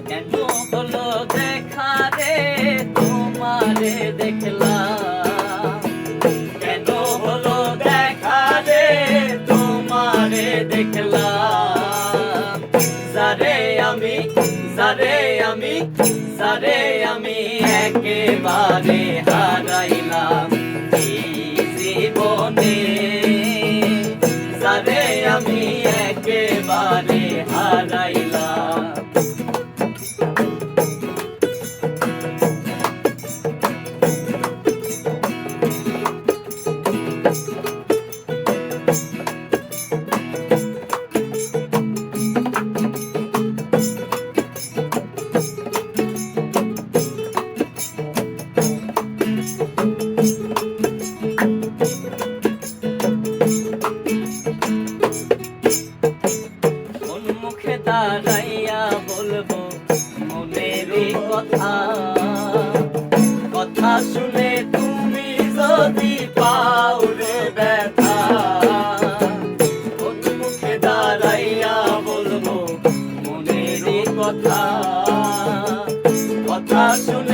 কেন হলো দেখা রে তোমারে দেখলাম, কেন হলো দেখা রে তোমারে দেখলাম, যারে আমি একেবারে হারাইলাম এই জীবনে, যারে আমি একেবারে হারাইলাম। মুখে দাঁড়াইয়া বলবো মনেরই কথা, কথা শুনে তুমি যদি পাও রে ব্যথা, কোন মুখে দাঁড়াইয়া বলবো মনেরই কথা, কথা শুনে